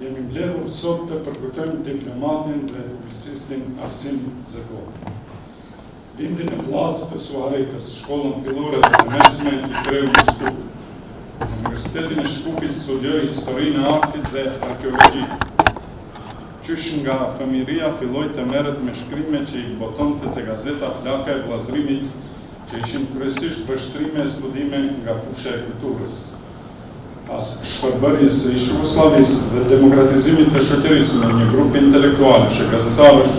Jemi mbledhur sot të përkujtojmë diplomatin dhe publicistin Arsim Zekov. Lindi në Pllacë të Suarejkës, shkollën fillore dhe mesme i kreu në Shkup. Në Universitetin e Shkupit studioi historinë e artit dhe arkeologjinë. Qysh nga fëmiria filloi të merret me shkrime që i botonte te gazeta flaka e vllazërimit, që ishin kryesisht vështrime e studime nga fusha e kulturës. Pas shpërbërjes së Jugosllavisë dhe demokratizimit të shoqërisë në një grup intelektualësh e gazetarësh,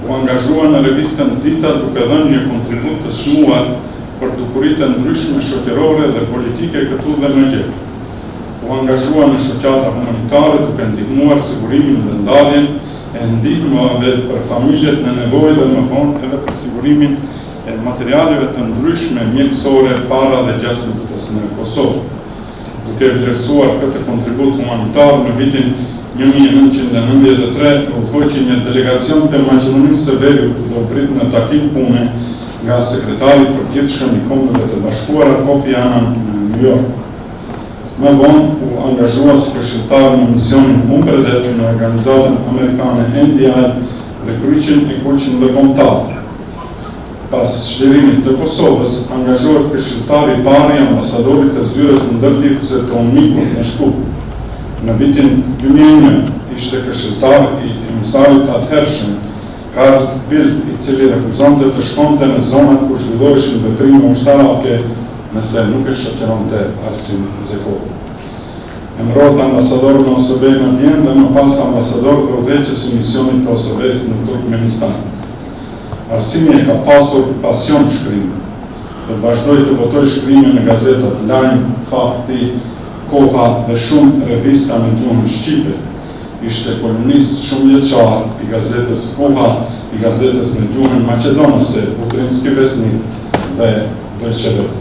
u angazhuan në revistën Dita duke dhënë një kontribut të shmuar për dukuritë ndryshme shoqërore dhe politike këtu dhe në Gjep. U angazhuan në shoqata humanitare duke ndihmuar sigurimin dhe ndaljen e ndihmave për familjet në nevojë dhe më vonë edhe për sigurimin e materialeve të ndryshme mjekësore para dhe gjatë luftës në Kosovë. Duke vlerësuar këtë kontribut humanitar në vitin 1993, udhëhoqi një delegacion të Maqedonisë së Veriut dhe u prit në takim pune nga sekretari i përgjithshëm i Kombeve të Bashkuara Kofi Annan në New York. Më vonë u angazhua si këshilltar në misionin Umbredet në organizatën amerikane NDI dhe kryqin e kuqin dhe kombëtar. Pas çlirimit të Kosovës, angazhohet këshilltari i parë i ambasadorit të zyres ndërlidhëse të UNMIK-ut në Shkup. Në vitin 2001 ishte këshilltar i emisarit atëhershëm Karl Bildt, i cili refuzonte të shkonte në zonat ku zhvilloheshin veprime ushtarake nëse nuk e shoqëronte Arsim Zekov. Emërohet ambasador në OSBE në Vjenë dhe më pas ambasador dhe udhëheqës i misionit të OSBE-s në Turkmenistan. Arsimi e ka pasur pasion shkrimi dhe vazhdoi të botoj shkrime në gazetat Lajm, Fakti, Koha dhe shumë revista në gjuhën shqipe. Ishte kolumnist shumë vjeçar i gazetës Koha, i gazetës në gjuhën maqedonase, Utrinski Vesnik dhe Deutsche Welle.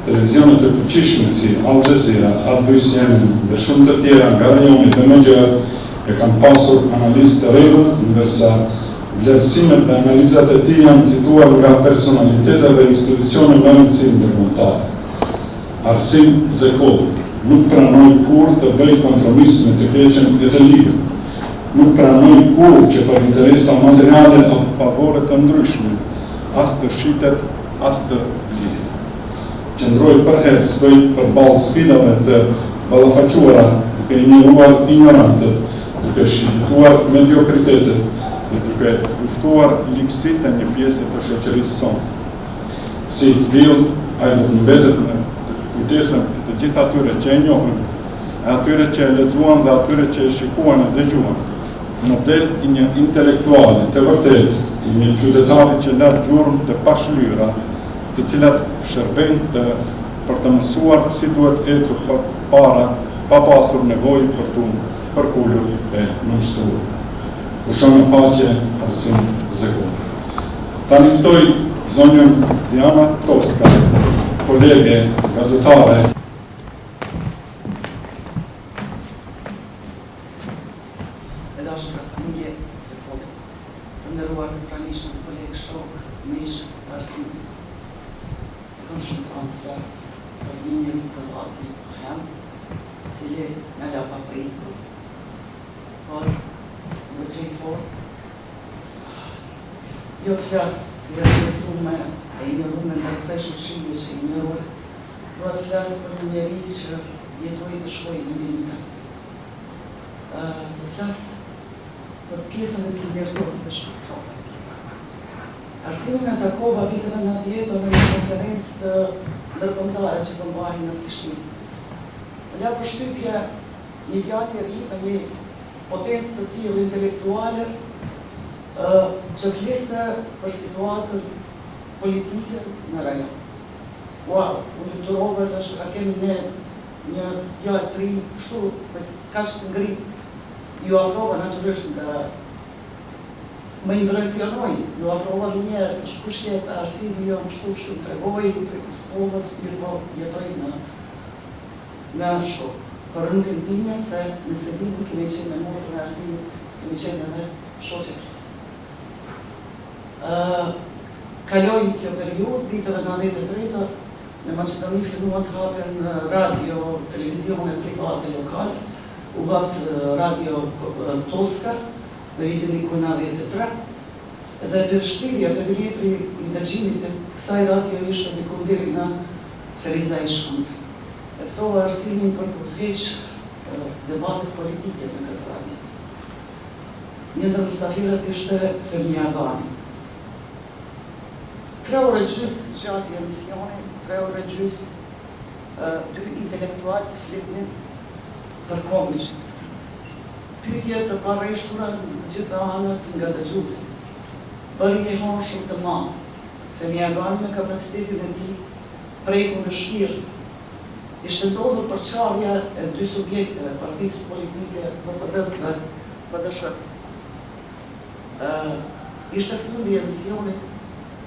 televizionet e fuqishme si Al Jazeera, Al-Bus Yemen dhe shumë të tjera nga rajoni dhe më gjërë e kanë pasur analizë të rregullt, ndërsa vlerësimet dhe analizat e tij janë cituar nga personalitete dhe institucione më rëndësishme ndërkombëtare. Arsim Zekolli nuk pranoi kurrë të bëjë kompromis me të keqen e të ligën. Nuk pranoi kurrë që për interesa materiale apo favore të ndryshme, as të shitet, as të blihet. Qëndroi përherës përballë sfidave të ballafaquara, duke ignoruar ignorantët, duke shqetësuar mediokritetet dhe duke luftuar ligësitë e një pjese të shoqërisë sonë. Si të tillë, ai do të mbetet në kujtesën e të gjithë atyre që e njohin, e atyre që e lexuan dhe atyre që e shikuan e dëgjuan. Model i një intelektuali të vërtet, i një qytetari që lart gjurmë të pashlyera, të cilat shërbejnë për të mësuar si duhet ecur para, pa pasur nevojë për të përkullur e nënshtruar. Pushon në paqe Arsim Zekolli. Ta niftoj zonjën Diana Toska, kolege, gazetare. Dashura familje Zekolli, të nderuar të pranishëm kolegë shok, miq, Arsim. Kam shumë pranë të flas për një njeri të vallë, Hem, i cili me la pa pritur, por në gjej fort. Jo të flas si reflektume e ignorume nga kësaj shoqërie që ignoroj, do të flas për një njeri që jetoi dhe shkoi në dinjitet. Do të flas për pjesën e tij njerëzore të shpirtërore. Arsimin e takova viteve 90 në një konferencë të ndërkombëtare që bëmbajnë në Prishtinë. La përshtypje një djalë i ri me një potencë të tillë intelektuale që fliste për situatën politike në rajon. Wow, u lutërove tash a kemi ne një djalë të ri kështu kaq të ngritur. Ju afrova natyrisht nga më impresionoi, ju afrova një herë të shkushje të Arsimi jo më kështu tregoi për Kosovës, mirë po jetoi në shok. Por nuk e ndinja se nëse di nuk kemi qenë me motrën e Arsimit, kemi qenë edhe shoqe klasë. Kaloi kjo periudhë, viteve 93, në Maqedoni filluan të hapen radio, televizione private lokale, u vapt radio Toska në vitin 1993, dhe përshtirja për vjetri i ndërgjimit të kësaj radio ishte në kundiri në Feriza i Shkundë. Eftova Arsimin për të udhëheqë debatet politike në këtë radio. Një ndër mysafirët ishte Femia Gani. 3 orë gjysmë gjatë i emisionit, 3 orë gjysmë, 2 intelektualë të flitnin për kombisht. Pyetje të parreshtura në gjitha anët nga dëgjuesi. Bëri e honshur të madh. Femia Gani me kapacitetin e tij preku në shpirt. Ishte ndodhur përçarja e 2 subjekteve, partisë politike PPD-s dhe PDSH-s. Ishte fundi i emisionit,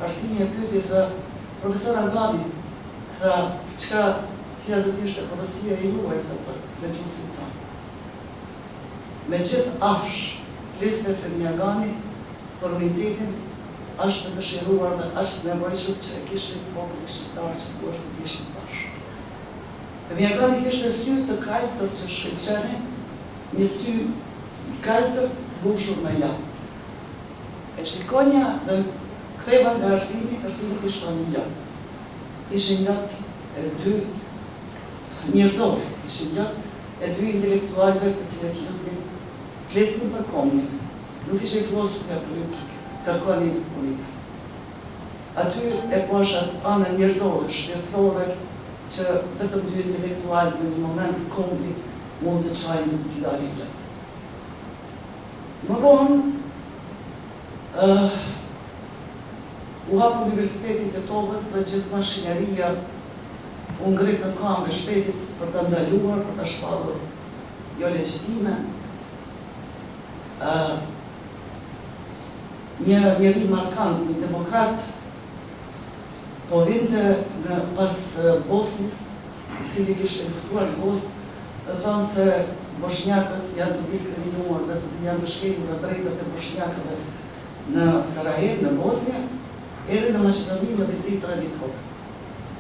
Arsimi e pyeti dhe profesor Albani, tha cila do të ishte profesia e juaj për dëgjuesit tonë. Me gjithë afsh, fliste Femia Gani për unitetin ashtë të dëshiruar dhe ashtë nevojshëm që e kishin popullin shqiptar që duhet të ishin bashkë. Femia Gani kishte sy të kaltër që shkëlqenin, një sy kaltër mbushur me lak. E shlikonja dhe ktheva nga Arsimi kishte një lak. Ishin lak e 2 njerëzore, ishin lak e 2 intelektualëve të cilët lutnin, flisnin për kombin, nuk ishin flosur nga politikë, kërkonin politikë. Aty e poshat anën njerëzore, shpirtërore, që vetëm 2 intelektualë në një moment kombit mund të çajnë të dy dalin vetë. Më vonë, u hap Universiteti i Tetovës dhe gjithë mashineria u ngrit në këmbë e shtetit për të ndaluar, për të shpallur jo legjitime. Një njeri markant, një demokrat, po vinte në pas Bosnjës, cili kishte luftuar në Bosnë, dhe thonë se bosnjakët janë të diskriminuar dhe janë të shkelur drejtat e bosnjakëve në Sarajevo, në Bosnjë, edhe në Maqedoni në vizitë 3 ditore.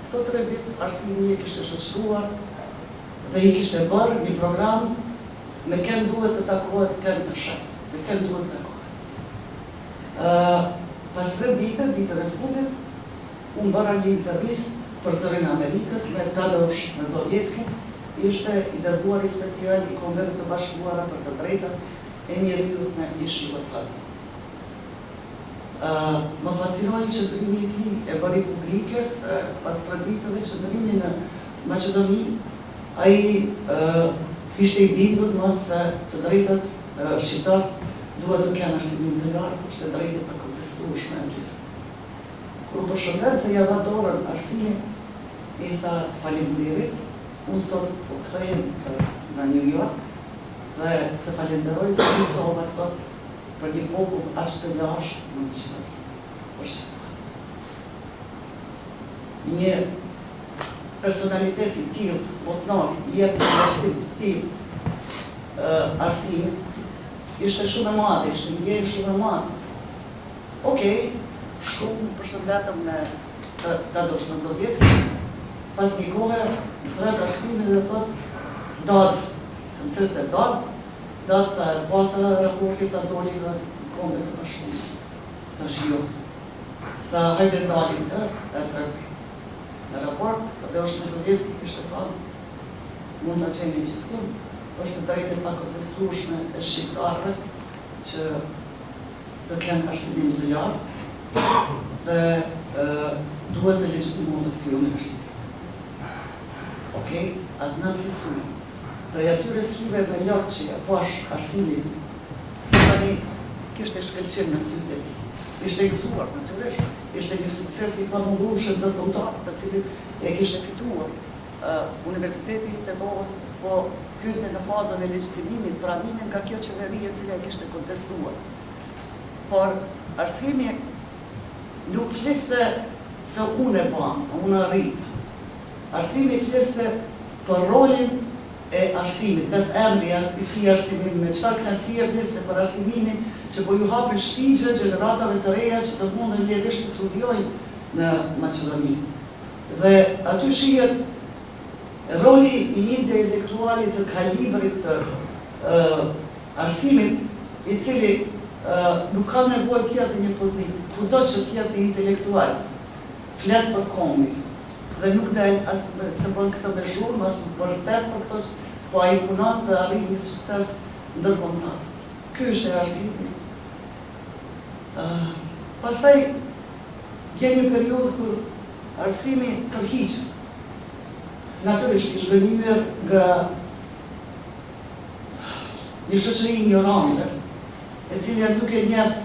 Këto 3 ditë Arsimi e kishte shoqëruar dhe i kishte bërë një program me ken duhet të takohet, ken të shef, me ken duhet të takohet. Pas 3 ditën e fundit, unë bëra një intervist për zërin Amerikës me Tadeusz Mazowiecki, ishte i dërguari special i Kombeve të Bashkuara për të drejtat e njeriut në ish Jugosllavi. Më fascinoi qëndrimi i tij e bëri publike se pas 3 ditëve qëndrimi në Maqedoni, ai ishte i bindur se të drejtat shqiptar duhet të kenë arsimin të lartë, ishte drejtë të kontestueshme e tyre. Kur përshëndet dhe java dorën Arsimi, i tha faleminderit, unë sot po kthehem në New York dhe të falenderoj se mësova sot për një popull aq të lashtë në Maqedoni, për shqiptar. Një personalitet i tillë, botnar, jetë në arsim të tillë Arsimi, ishte shumë e madhe, ishte një gjë shumë e madhe. Okej, shumë përshëndetëm me Tadeusz Mazowiecki, pas një kohë, thret Arsimi dhe thot, datë, se më thret e datë bata raportit të doli dhe Kombe të Bashkuara. Thash jo. Tha, hajde dalim të në raport, Tadeusz Mazowiecki kishte thënë, mund të qeni gjithkun, është drejtë e pakontestueshme e shqiptarëve që të kenë arsimin të lartë dhe duhet të legjitimohet kjo universitet. Okej, atë natë listuar. Prej atyre syve me lartë që ja pash arsimit, tani kishte shkëlqim në sytë e tij. Ishte i gëzuar natyrisht, ishte një sukses i pamundueshëm ndërkombëtar, të cilit e kishte fituar Universiteti i Tetovës, po hylte në fazën e legjitimimit, pranimin nga kjo qeveri e cila e kishte kontestuar. Por Arsimi nuk fliste se unë e bam, unë arrita. Arsimi fliste për rolin e arsimit, vetë emrja i këtij arsimi, me çfarë kënaqësie fliste për arsimin që po ju hapin shtigje gjeneratave të reja që të mundën lirisht të studiojnë në Maqedoni. Dhe aty shihet roli i një intelektuali të kalibrit të Arsimit, i cili nuk ka nevojë të jetë në një pozitë, kudo që të jetë intelektual, flet për kombin, dhe nuk del as se bën këtë me zhurmë, as nuk vërtet për këto, po ai punon dhe arrin një sukses ndërkombëtar. Ky është Arsimi. Pastaj vjen një periudhë kur Arsimi tërhiqet. Natyrisht ishte gënjur nga një shoqëri ignorante, e cila nuk e njeh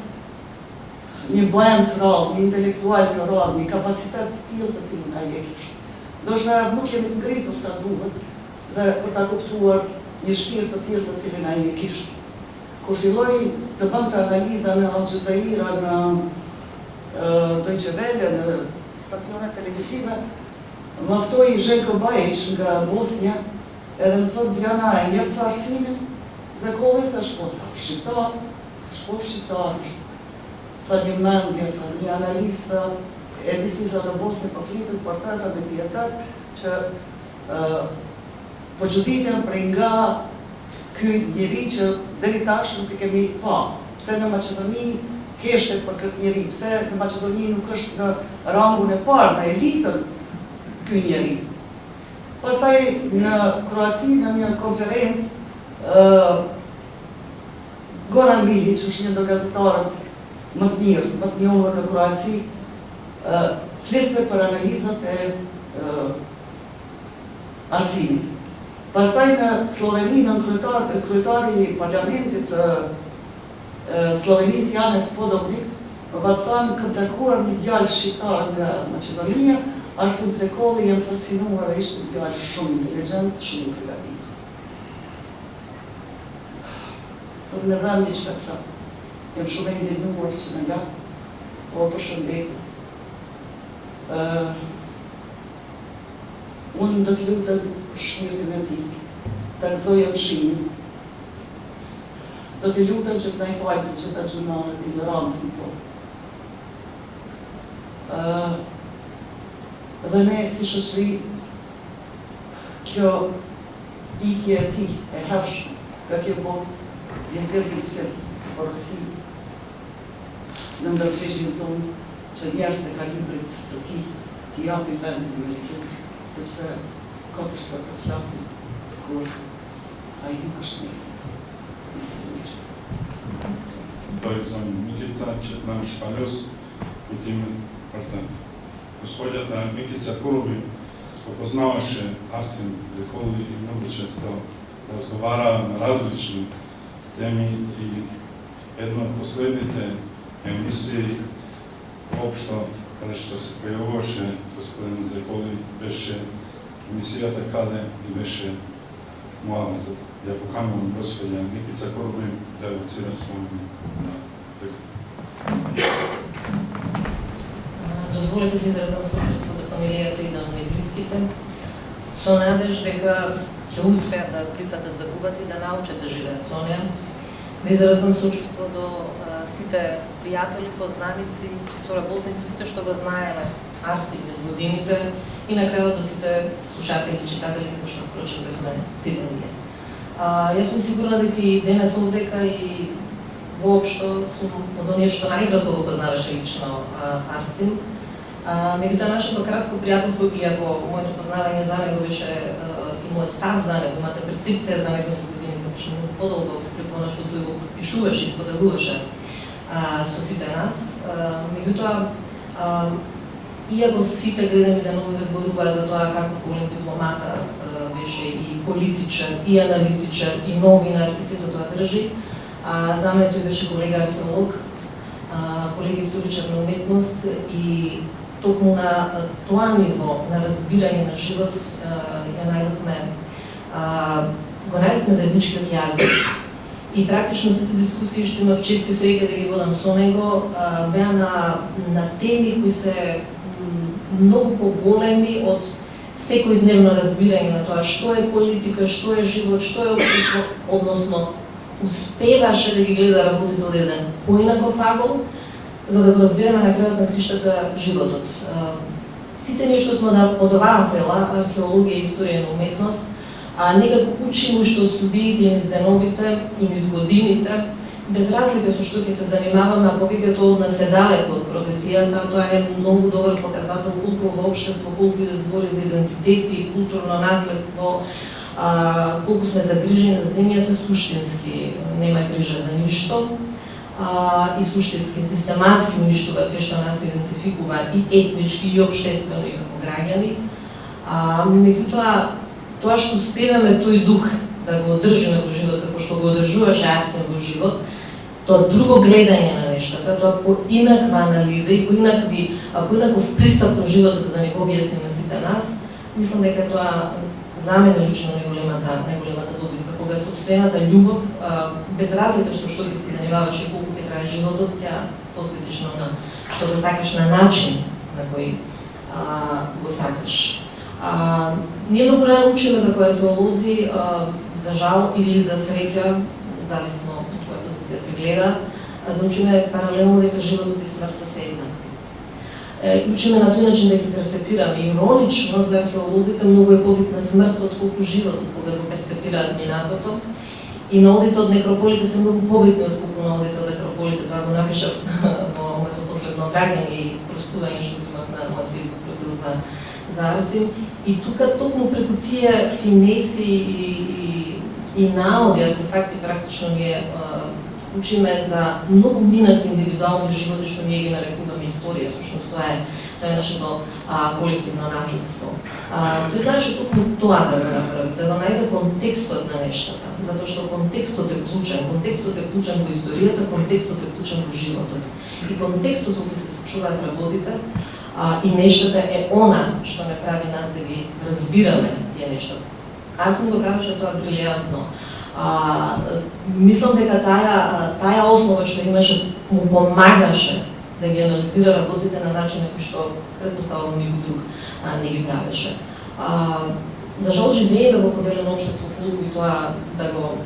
një bohem të rrallë, një intelektual të rrallë, një kapacitet të tillë të cilin ai e kishte. Ndoshta nuk jemi të ngritur sa duhet dhe për ta kuptuar një shpirt të tillë të cilin ai e kishte. Kur filloi të bënte analiza në Al Jazeera, në Deutsche Welle, në stacionet televizive, më ftoi Željko Bajić nga Bosnja, edhe më thotë, Diana, e njeh Arsimin? Zekolli thash po, shqiptar, shpo shqiptar, tha një mendje, tha një analista, e disita në Bosnjë po flitet portreta dhe pjetat, që po çuditen prej nga ky njeri që deri tash nuk e kemi pa. Pse në Maqedoni keshte për këtë njeri, pse në Maqedoni nuk është në rangun e parë, në elitën ky njeri. Pastaj në Kroaci, në një konferencë, Goran Milić, është një ndër gazetarët më të mirë, më të njohur në Kroaci, fliste për analizat e Arsimit. Pastaj në Sloveni, në kryetari i parlamentit Slovenisë, Janez Podobnik, va thënë kam takuar një djalë shqiptar nga Maqedonia, Arsim Zekolli jam fascinuar, ishte një djalë shumë inteligjent, shumë i përgatitur. Sot në vend që ta jam shumë e indignuar që në la, po përshëndet. Unë do të lutem për shpirtin e tij, të gëzojë mshimin. Do të lutem që të na i falë që të gjunohet ignorancën tonë. Dhe ne si shoqëri, kjo ikje e tij e hershme, ka kjo botë vjen tërheqësi, porosi në ndërqeshjen tonë që njerëz të kalibrit të tij t'i japin vendin e meritit, sepse katër sa të flasin kur ai nuk është nisë. Zonë Mikica që të na shpalos kutimin për të. Gospodjata Mikica Kurovi poznavaše Arsen Zekolli i mnogo često razgovara na različnim temi i jedna od poslednjite emisiji uopšto kada što se pojavovаше gospodin Zekolli беше emisijata kada i беше moja metoda. Ja поканвам госпожа Микица Курови да лоцира својот знак. Дозволете да изразам сочувство до фамилијата и на најблиските, со надеж дека ќе успеат да прифатат загубата и да научат да живеат со неа. Да изразам сочувство до сите пријатели, познаници, соработници, сите што го знаеле Арси низ годините и на крајот до сите слушатели и читатели, како што впрочем бевме сите ние. Јас сум сигурна дека и денес овдека и воопшто сум од оние што најкратко го познаваше лично Арсим. Меѓутоа нашето кратко пријателство, иако моето познавање за него беше и мојот став за него, мојата перцепција за него за годините беше многу подолго преку она што тој го пишуваше и споделуваше со сите нас. Меѓутоа, иако сите гледаме денови зборуваа за тоа каков голем дипломата беше и политичар, и аналитичар, и новинар, и сето тоа држи. За мене тој беше колега археолог, колега историчар на уметност и токму на тоа ниво на разбирање на животот го најдовме заедничкиот јазик. И практично сите дискусии што имав чести среќа да ги водам со него беа на теми кои се многу поголеми од секојдневно разбирање на тоа што е политика, што е живот, што е општество, односно успеваше да ги гледа работите од еден поинаков агол, за да го разбереме на крајот на криштата животот. Сите ние што сме од оваа фела, археологија и историја на уметност, некако учимо уште од студиите низ деновите и низ годините, без разлика со што ќе се занимаваме, а повеќето од нас е далеко од професијата, тоа е многу добар показател колку во општество, колку да збори за идентитети, културно наследство, колку сме загрижени за земјата, суштински нема грижа за ништо, и суштински, систематски уништува се што нас идентификува и етнички, и општествено, и како граѓани. Меѓутоа, тоа што успеваме тој дух да го одржиме во живот, како што го одржуваше Арсен во живот, тоа друго гледање на нештата, тоа поинаква анализа и поинаков пристап на животот, за да ни го објасни на сите нас, мислам дека тоа за мене лично најголемата добивка, кога собствената љубов, без разлика што ќе се занимаваш и колку ќе трае животот, ќе посветиш на што го сакаш на начин на кој го сакаш. Ние многу рано учиме како археолози, за жал или за среќа, зависно од која позиција се гледа, учиме паралелно дека животот и смртта се еднакви. Учиме на тој начин да ги перцепираме. Иронично за археолозите многу е побитна смртта отколку животот, кога го перцепираат минатото. И наодите од некрополите се многу побитни отколку наодите од некрополите. Тоа го напишав во моето последно обраќање и простување што имав на мојот фейсбук профил за Арсим. И тука токму преку тие финеси и наоди, артефакти практично ние учиме за многу минати индивидуални животи што ние ги нарекуваме историја, всушност тоа е нашето колективно наследство. Тој знаеше токму тоа да го направи, да го најде контекстот на нештата, затоа што контекстот е клучен во историјата, контекстот е клучен во животот. И контекстот со кој се случуваат работите и нештата е она што не прави нас да ги разбираме тие нешта. Аз сум го правеше тоа брилијантно. Мислам дека таа основа што имаше му помагаше да да ги анализира работите на начинот кој што претпоставувам никој друг не ги правеше. За жал живееме во поделено општество, колку и тоа да го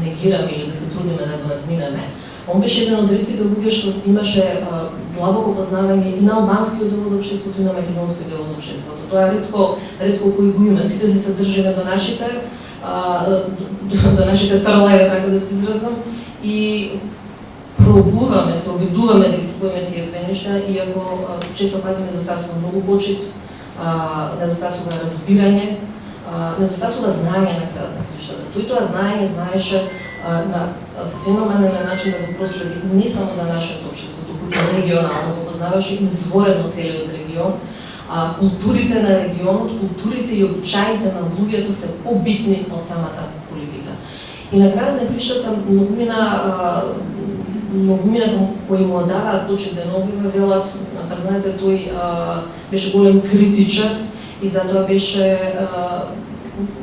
негираме или да се трудиме да го надминеме. Он беше еден од ретките луѓе што имаше длабоко познавање и на албанскиот дел од општеството и на македонскиот дел од општеството. Тоа ретко кој го има, сите се содржиме до нашите трлеви, така да се изразам, и пробуваме, се обидуваме да ги споиме тие две нешта, иако често пати недостасува многу почит, недостасува разбирање, недостасува знаење на крајот на краиштата. Тој тоа знаење знаеше на феноменален начин да го проследи не само за нашето општество, туку и регионално го познаваше изворено целиот регион. Културите на регионот, културите и обичаите на луѓето се побитни од самата политика. И на крајот на краиштата многумина кои му даваат почит денови велат, па знаете, тој беше голем критичар и затоа беше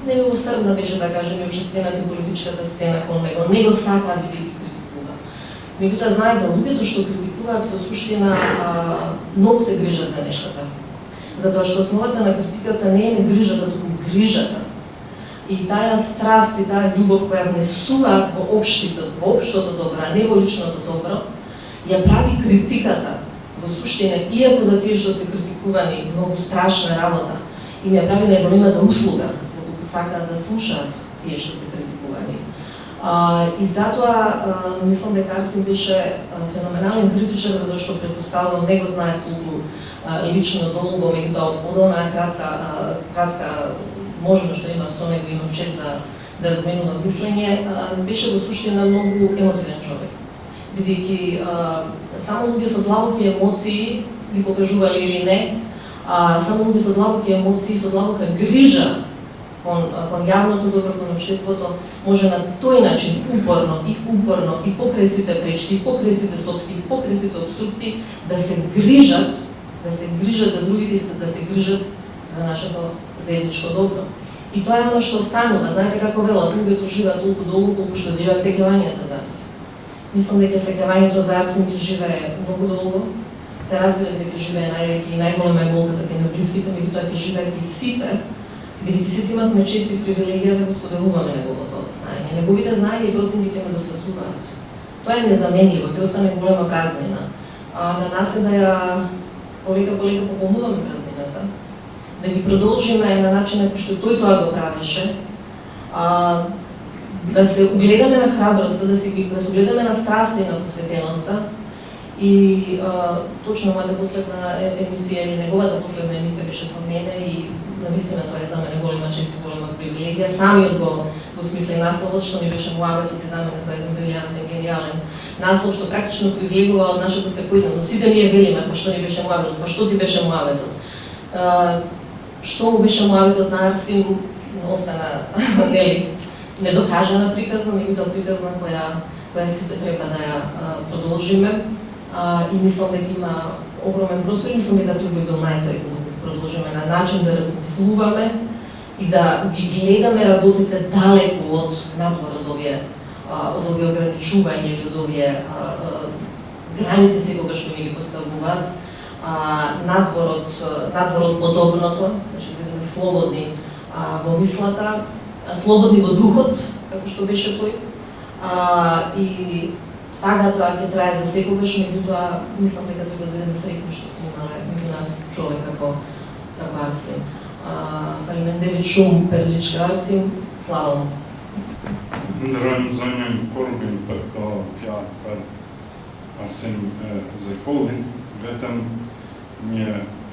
немилосрдна беше, да кажем, и општествената и политичката сцена кон него. Не го сакаат да ги критикува. Меѓутоа, знаете, луѓето што критикуваат во суштина многу се грижат за нештата. Затоа што основата на критиката не е грижата, туку грижата. И таа страст и таа љубов која внесуваат во општото добро, а не во личното добро, ја прави критиката во суштина, иако за тие што се критикувани многу страшна работа, им ја прави најголемата услуга, доколку сакаат да слушаат тие што се критикувани. И затоа мислам дека Арсим беше феноменален критичар, затоа што претпоставувам не го знае колку лично долго, меѓутоа од онаа кратка можност што има со него, имав чест да разменува мислење, беше во суштина многу емотивен човек. Бидејќи само луѓе со длабоки емоции, ги покажували или не, само луѓе со длабоки емоции, со длабока грижа кон јавното добро, кон општеството, може на тој начин упорно и покрај сите пречки, и покрај сите сопки, и покрај сите обструкции да се грижат за другите, да се грижат за нашето заедничко добро. И тоа е оно што останува. Знаете како велат, луѓето живеат толку долго колку што живеат сеќавањата за нив. Мислам дека сеќавањето за Арсим ги живее многу долго. Се разбира дека живее највеќе и најголема е болката кај најблиските, меѓутоа ќе живеат и сите, бидејќи сите имавме чест и привилегија да го споделуваме неговото знаење. Неговите знаења и проценти ќе недостасуваат. Тоа е незаменливо, ќе остане голема празнина. На нас е да ја полека пополнуваме празнината, да ги продолжиме на начинот кој што тој тоа го правеше, да се огледаме на храброста, да се огледаме на страста и на посветеноста. И точно мојата последна емисија или неговата последна емисија беше со мене и навистина тоа е за мене голема чест и голема привилегија. Самиот го смисли насловот што ми беше муабетот и за мене тоа е еден брилјантен, гениален наслов што практично произлегува од нашето секојдневно. Сите ние велиме, па што ни беше муабетот, па што ти беше муабетот. Што му беше муабетот на Арсим остана недокажана приказна, меѓутоа приказна која сите треба да ја продолжиме. И мислам дека има огромен простор и мислам дека тој би бил најсреќен да го продолжиме на начин да размислуваме и да ги гледаме работите далеку од надвор од овие ограничувања или од овие граници секогаш што ни ги поставуваат, надвор од подобното, значи да бидеме слободни во мислата, слободни во духот, како што беше тој, и тагата ќе трае за секогаш, меѓутоа мислам дека треба да бидеме среќни што сме имале меѓу нас човек како Арсим. Фалимендери шум Перличка Арсим, слава му. Ndërojmë zonjën Korbin për këto fjalë për Arsim Zekollin, vetëm një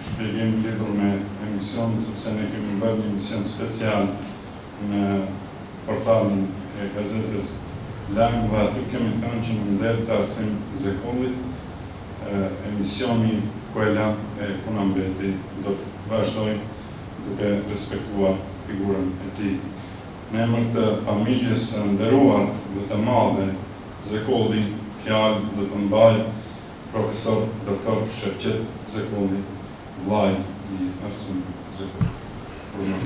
shpjegim lidhur me emisionin, sepse ne kemi bërë një emision special në portalin e gazetës Lang, dhe aty kemi thënë që në nderit Arsim Zekollit, emisioni Kuela e Kunambeti do të vazhdoj duke respektuar figurën e tij. Në emër të familjes së nderuar dhe të madhe Zekolli, fjalë do të mbaj profesor doktor Shevqet Zekolli, vllai i Arsim Zekollit.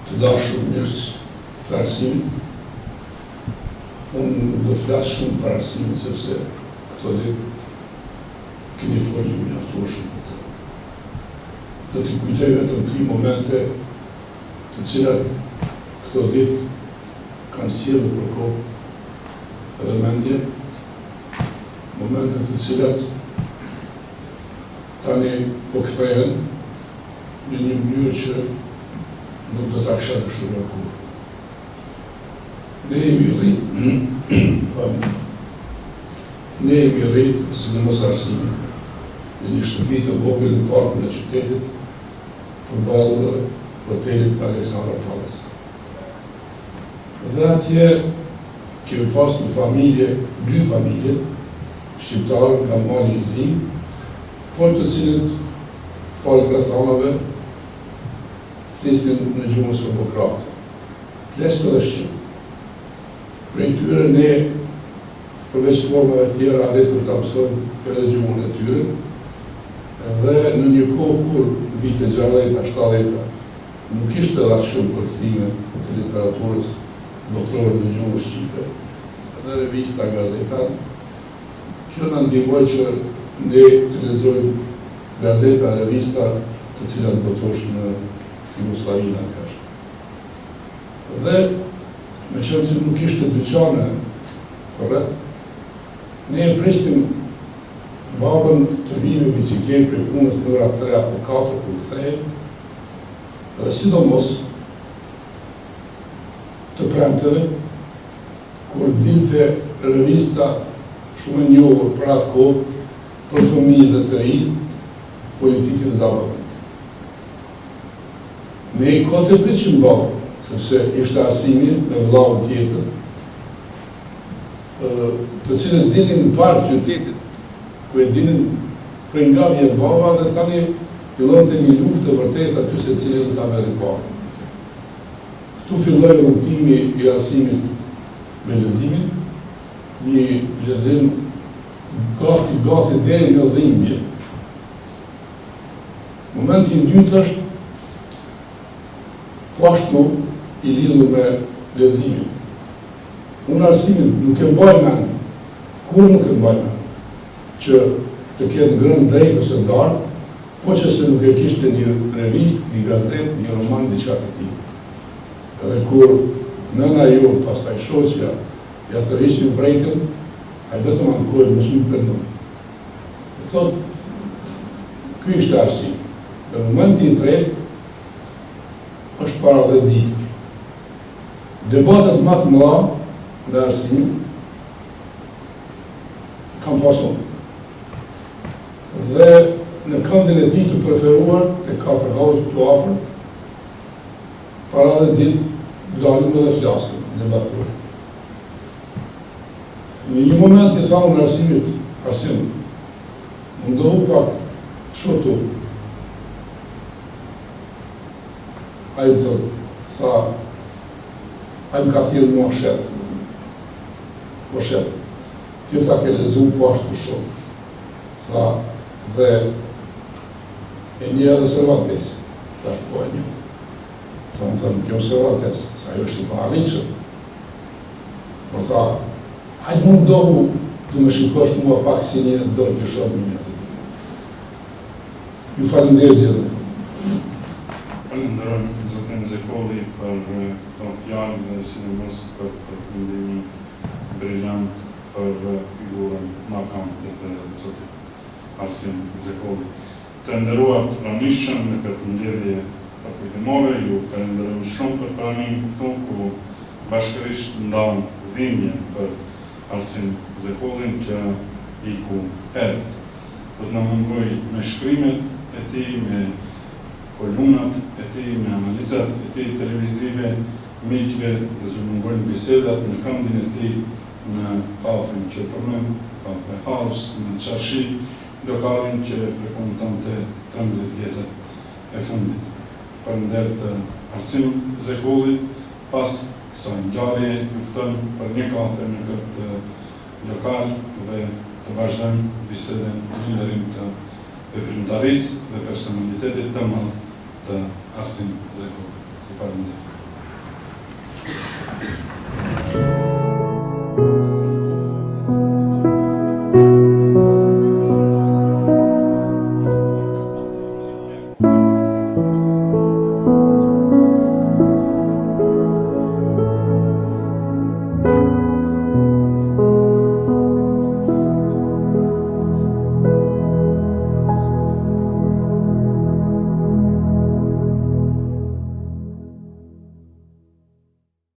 Të dashur njerëz të Arsimit, Unë nuk do të flasë shumë për arsimin, sepse këto ditë keni folju mjaftuar shumë për të. Do t'i kujtoj vetëm 3 momente të cilat këto ditë kanë sjellur për kohë edhe mendje, momente të cilat tani po kthehen në një mënyrë që nuk do ta kisha dëshuar kurrë. Ne jemi rritë, sidomos arsimi, në një shtëpi të vogël në parkun e qytetit, përballë hotelit Aleksandra Palace. Dhe atje kemi pas një familje, 2 familje, shqiptarë nga mali i zi, por të cilët falë rrethanave flisnin në gjuhën serbokrate. Flesin edhe shqip. Prej tyre ne, përveç formave tjera, arritur të mësojmë edhe gjuhën e tyre, dhe në një kohë kur vite 60-70 nuk ishte edhe shumë përkthime të literaturës botërore në gjuhën shqipe, edhe revista, gazeta, kjo na ndihmoi që ne të lexojmë gazeta, revista të cilat botosh në Jugosllavinë atëherë. Dhe me qënë se nuk ishte dyqane, korrekt, ne e pristim babën të vinë në bicikletë për punës në ora 3 apo 4 kur kthehej, dhe sidomos të premteve, kur dilte revista shumë e njohur për atë kohë, për fëmijët të ri, politikën zabavënke. Ne i kote pristim babën, sepse ishte arsimi me vllavën tjetër, të cilët dinin në parë qytetit, ku e dinin prej nga vjetë baba dhe tani fillonte një luftë e vërtet aty se cilën ta merri parë. Këtu filloi rrugtimi i arsimit me leximin, një lexim gati deri në dhimbje. Momenti i dytë është po ashtu i lidhur me leximin. Unë arsimin nuk e mbaj mend, kur nuk e mbaj mend, që të ketë ngrënë drejt ose ndarë, po që se nuk e kishte një revist, një gazet, një roman, një qatë të ti. Edhe kur nëna jo, pastaj shoqja, ja të rishtë një brejken, a i vetëm ankojë më shumë për nëmë. E thot, ky ishte arsim. Në momenti i tretë, është para dhe ditë. Debatet më të mëdha në arsimin kam pasur. Dhe në këndin e tij të preferuar te kafe house këtu afër, para dhe ditë dalim edhe flasim, debatojmë. Në një moment i thamë në arsim, mundohu pak shotu. A i thot, sa, a i më ka thirë mua shetë. Po shetë. Ti tha ke lezu po ashtu shumë. Tha, dhe e një edhe Cervantes. Tha, po e një. Tha, më thëmë, kjo Cervantes, sa ajo është i pahavicëm. Po tha, a i mundohu të më shikosh mua pak si një dorë këshot në një atë. Ju falenderoj gjithë. Falenderoj zotin Zekolli për këto fjalë dhe sidomos për përfundimi briljant për figurën markante të zotit Arsim Zekolli. Të nderuar të pranishëm në këtë mbledhje pakujtimore, ju falenderoj shumë për pranimin këtu, ku bashkërisht ndam dhimbje për Arsim Zekollin që iku herët. Do të na mungoj me shkrimet e tij, me kolumnat e tij, me analizat e tij televizive, miqve, do të mungojnë bisedat në këndin e tij në kafën që përmend, Kafe House, në Çarshi, lokalin që frekuentonte 13 vjetët e fundit. Përnder të Arsim Zekollit, pas sa ngjarje jufton për një kafe në këtë lokal dhe të vazhdojmë bisedën në ndërim të veprimtarisë dhe personalitetit të madh të Arsim Zekollit. Ju falenderoj.